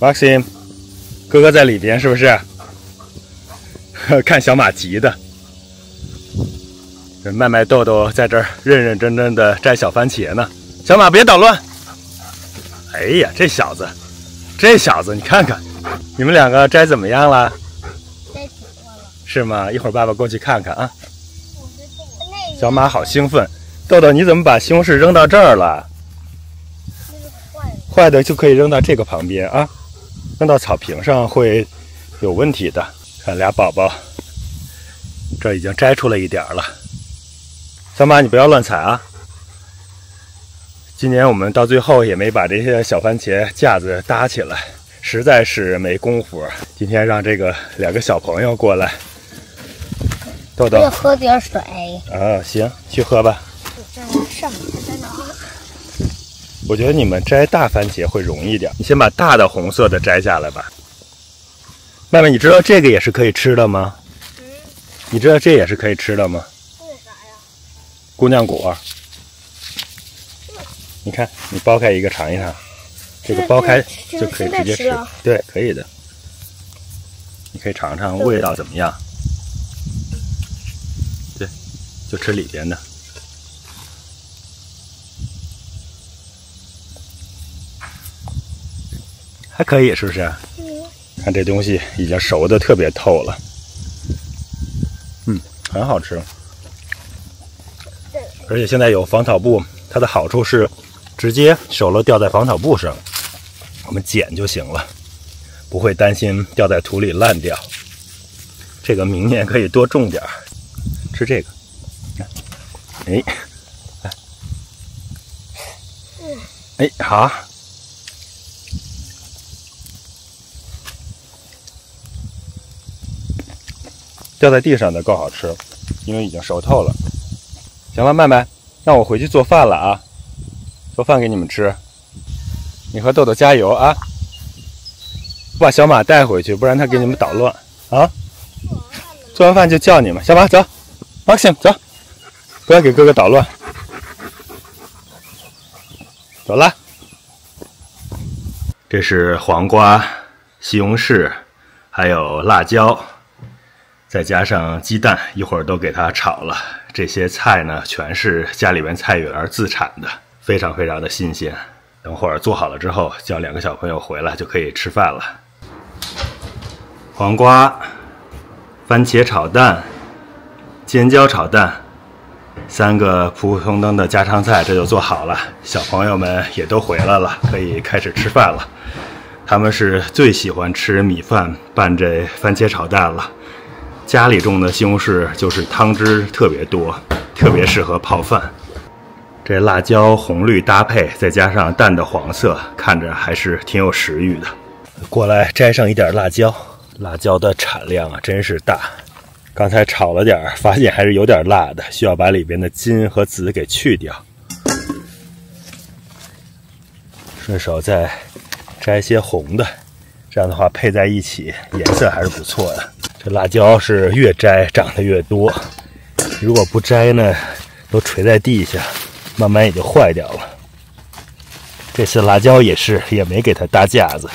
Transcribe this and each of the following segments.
Maxim， 哥哥在里边是不是？看小马急的。这麦麦豆豆在这儿认认真真的摘小番茄呢。小马别捣乱！哎呀，这小子，你看看，你们两个摘怎么样了？摘挺多了。是吗？一会儿爸爸过去看看啊。小马好兴奋。豆豆，你怎么把西红柿扔到这儿了？坏的就可以扔到这个旁边啊，扔到草坪上会有问题的。看俩宝宝，这已经摘出了一点了。小马，你不要乱采啊！今年我们到最后也没把这些小番茄架子搭起来，实在是没功夫。今天让这个2个小朋友过来。豆豆，要喝点水。啊，行，去喝吧。上面在哪？我觉得你们摘大番茄会容易一点。你先把大的红色的摘下来吧。妹妹，你知道这个也是可以吃的吗？你知道这也是可以吃的吗？这是啥呀？姑娘果。你看，你剥开一个尝一尝，这个剥开就可以直接吃。对，可以的。你可以尝尝味道怎么样？对，就吃里边的。还可以，是不是？看这东西已经熟的特别透了，很好吃。而且现在有防草布，它的好处是直接熟了掉在防草布上，我们捡就行了，不会担心掉在土里烂掉。这个明年可以多种点，吃这个。哎，哎，好。掉在地上的够好吃，因为已经熟透了。行了，麦麦，那我回去做饭了啊，做饭给你们吃。你和豆豆加油啊！我把小马带回去，不然他给你们捣乱啊。做完饭就叫你们。小马走，Maxim走，不要给哥哥捣乱。走了。这是黄瓜、西红柿，还有辣椒。再加上鸡蛋，一会儿都给它炒了。这些菜呢，全是家里边菜园自产的，非常非常的新鲜。等会儿做好了之后，叫2个小朋友回来就可以吃饭了。黄瓜、番茄炒蛋、尖椒炒蛋，3个普普通通的家常菜，这就做好了。小朋友们也都回来了，可以开始吃饭了。他们是最喜欢吃米饭拌这番茄炒蛋了。家里种的西红柿就是汤汁特别多，特别适合泡饭。这辣椒红绿搭配，再加上蛋的黄色，看着还是挺有食欲的。过来摘上一点辣椒，辣椒的产量啊真是大。刚才炒了点，发现还是有点辣的，需要把里边的筋和籽给去掉。顺手再摘些红的，这样的话配在一起，颜色还是不错的。这辣椒是越摘长得越多，如果不摘呢，都垂在地下，慢慢也就坏掉了。这次辣椒也没给它搭架子，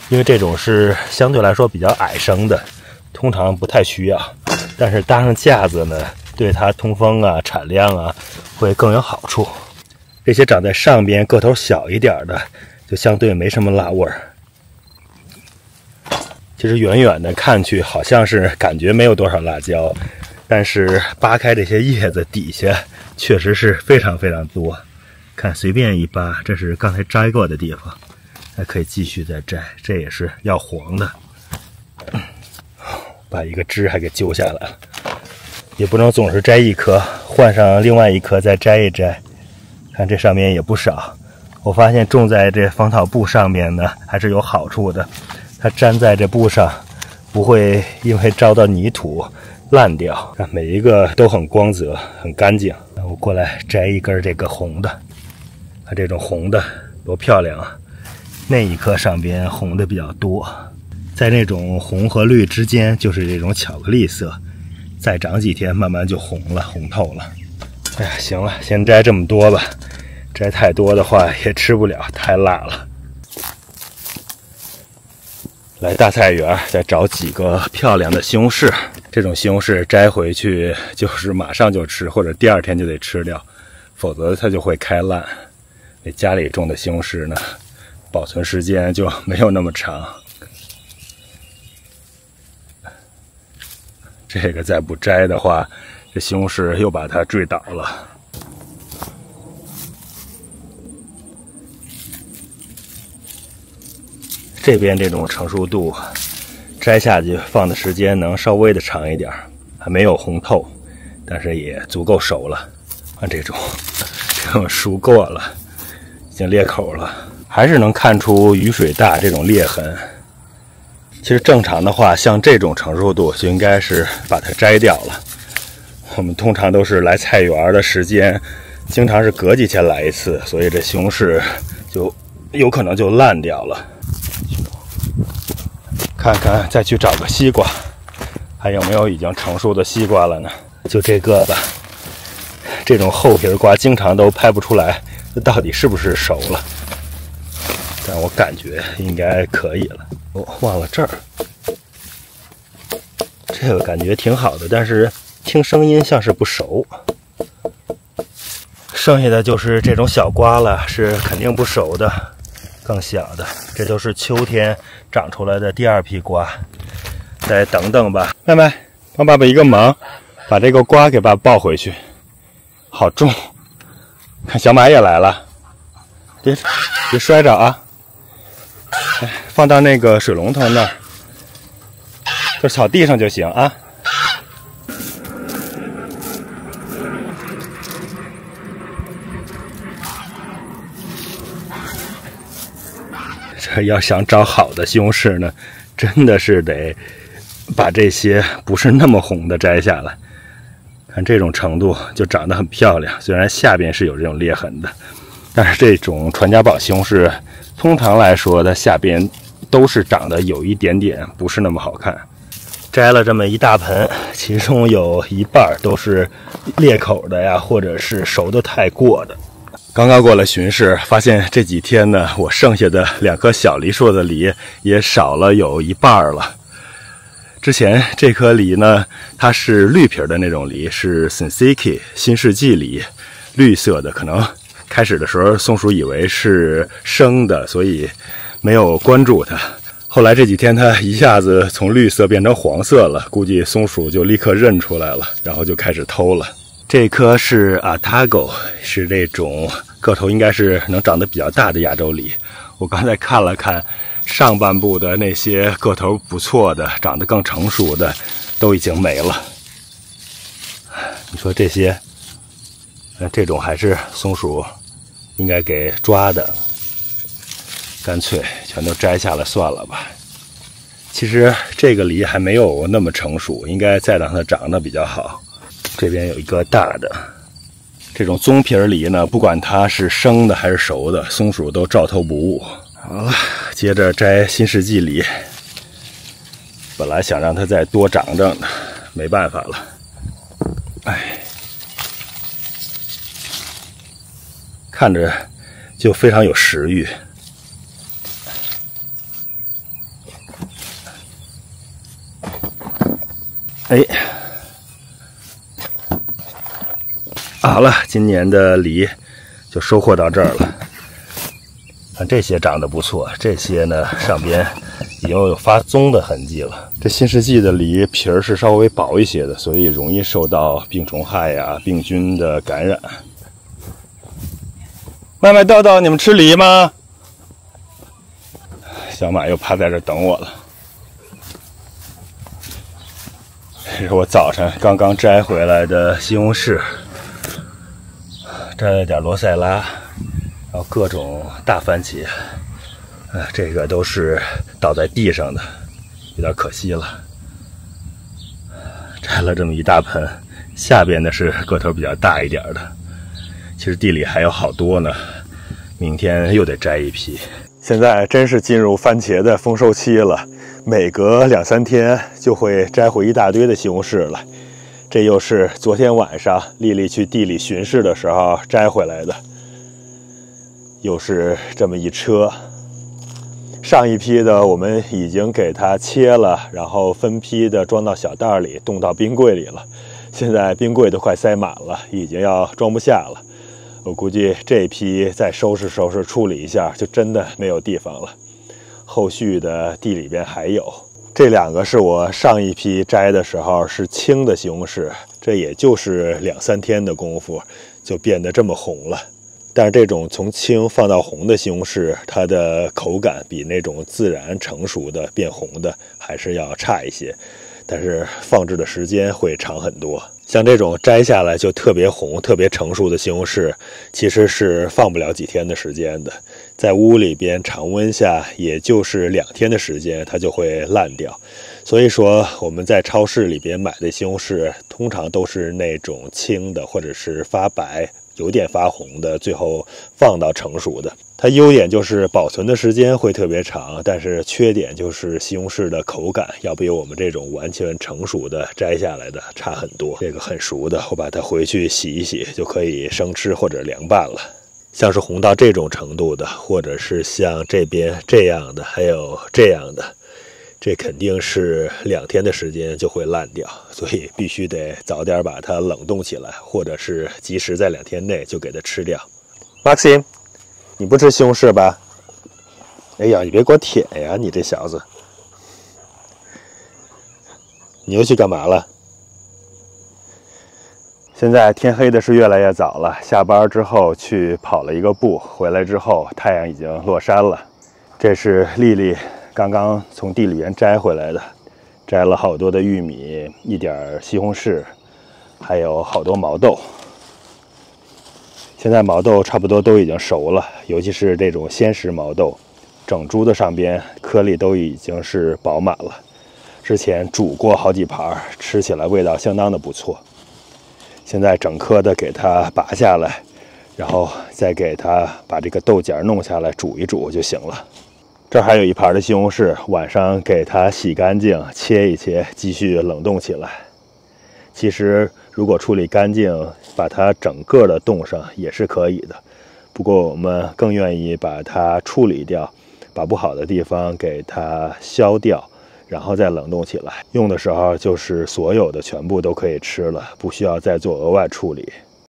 因为这种是相对来说比较矮生的，通常不太需要。但是搭上架子呢，对它通风啊、产量啊会更有好处。这些长在上边个头小一点的，就相对没什么辣味儿。其实远远的看去好像是感觉没有多少辣椒，但是扒开这些叶子底下确实是非常非常多。看随便一扒，这是刚才摘过的地方，还可以继续再摘，这也是要黄的。把一个枝还给揪下来了，也不能总是摘一颗，换上另外一颗再摘一摘。看这上面也不少，我发现种在这防草布上面呢还是有好处的。它粘在这布上，不会因为招到泥土烂掉。每一个都很光泽，很干净。我过来摘一根这个红的，看这种红的多漂亮啊！那一颗上边红的比较多，在那种红和绿之间就是这种巧克力色，再长几天慢慢就红了，红透了。哎呀，行了，先摘这么多吧，摘太多的话也吃不了，太辣了。来大菜园再找几个漂亮的西红柿，这种西红柿摘回去就是马上就吃，或者第二天就得吃掉，否则它就会开烂。家里种的西红柿呢，保存时间就没有那么长。这个再不摘的话，这西红柿又把它坠倒了。这边这种成熟度，摘下去放的时间能稍微的长一点，还没有红透，但是也足够熟了。看这种熟过了，已经裂口了，还是能看出雨水大这种裂痕。其实正常的话，像这种成熟度就应该是把它摘掉了。我们通常都是来菜园的时间，经常是隔几天来一次，所以这西红柿就有可能就烂掉了。看看，再去找个西瓜，还有没有已经成熟的西瓜了呢？就这个吧。这种厚皮瓜经常都拍不出来，这到底是不是熟了？但我感觉应该可以了。忘了这儿，这个感觉挺好的，但是听声音像是不熟。剩下的就是这种小瓜了，是肯定不熟的。更小的，这都是秋天长出来的第二批瓜，再等等吧。妹妹，帮爸爸一个忙，把这个瓜给爸爸抱回去。好重，看小马也来了，别摔着啊！放到那个水龙头那儿，就草地上就行啊。这要想找好的西红柿呢，真的是得把这些不是那么红的摘下来。看这种程度就长得很漂亮，虽然下边是有这种裂痕的，但是这种传家宝西红柿通常来说它下边都是长得有一点点不是那么好看。摘了这么一大盆，其中有一半都是裂口的呀，或者是熟的太过的。刚刚过来巡视，发现这几天呢，我剩下的2棵小梨树的梨也少了有一半了。之前这颗梨呢，它是绿皮的那种梨，是 Senseki 新世纪梨，绿色的。可能开始的时候松鼠以为是生的，所以没有关注它。后来这几天它一下子从绿色变成黄色了，估计松鼠就立刻认出来了，然后就开始偷了。这棵是 Atago， 是这种个头应该是能长得比较大的亚洲梨。我刚才看了看上半部的那些个头不错的、长得更成熟的都已经没了。你说这些，这种还是松鼠应该给抓的，干脆全都摘下来算了吧。其实这个梨还没有那么成熟，应该再让它长得比较好。这边有一个大的，这种棕皮梨呢，不管它是生的还是熟的，松鼠都照偷不误。好了，接着摘新世纪梨。本来想让它再多长长的，没办法了。看着就非常有食欲。好了，今年的梨就收获到这儿了。看这些长得不错，这些呢上边已经有发棕的痕迹了。这新世纪的梨皮儿是稍微薄一些的，所以容易受到病虫害呀、病菌的感染。麦麦豆豆，你们吃梨吗？小马又趴在这等我了。这是我早上刚刚摘回来的西红柿，摘了点罗塞拉，然后各种大番茄，这个都是倒在地上的，有点可惜了。摘了这么一大盆，下边的是个头比较大一点的，其实地里还有好多呢，明天又得摘一批。现在真是进入番茄的丰收期了，每隔2、3天就会摘回一大堆的西红柿了。这又是昨天晚上丽丽去地里巡视的时候摘回来的，又是这么一车。上一批的我们已经给它切了，然后分批的装到小袋里，冻到冰柜里了。现在冰柜都快塞满了，已经要装不下了。我估计这批再收拾收拾、处理一下，就真的没有地方了。后续的地里边还有。这2个是我上一批摘的时候是青的西红柿，这也就是2、3天的功夫就变得这么红了。但是这种从青放到红的西红柿，它的口感比那种自然成熟的变红的还是要差一些，但是放置的时间会长很多。像这种摘下来就特别红、特别成熟的西红柿，其实是放不了几天的时间的，在屋里边常温下，也就是2天的时间，它就会烂掉。所以说，我们在超市里边买的西红柿，通常都是那种青的，或者是发白、有点发红的，最后放到成熟的。它优点就是保存的时间会特别长，但是缺点就是西红柿的口感要比我们这种完全成熟的摘下来的差很多。这个很熟的，我把它回去洗一洗，就可以生吃或者凉拌了。像是红到这种程度的，或者是像这边这样的，还有这样的，这肯定是2天的时间就会烂掉，所以必须得早点把它冷冻起来，或者是及时在2天内就给它吃掉。Maxim， 你不吃西红柿吧？哎呀，你别给我舔呀，你这小子！你又去干嘛了？现在天黑的是越来越早了，下班之后去跑了一个步，回来之后太阳已经落山了。这是丽丽刚刚从地里边摘回来的，摘了好多的玉米，一点西红柿，还有好多毛豆。现在毛豆差不多都已经熟了，尤其是这种鲜食毛豆，整株的上边颗粒都已经是饱满了。之前煮过好几盘，吃起来味道相当的不错。现在整颗的给它拔下来，然后再给它把这个豆荚弄下来煮一煮就行了。这儿还有一盘的西红柿，晚上给它洗干净，切一切，继续冷冻起来。其实如果处理干净，把它整个的冻上也是可以的，不过我们更愿意把它处理掉，把不好的地方给它削掉，然后再冷冻起来。用的时候就是所有的全部都可以吃了，不需要再做额外处理。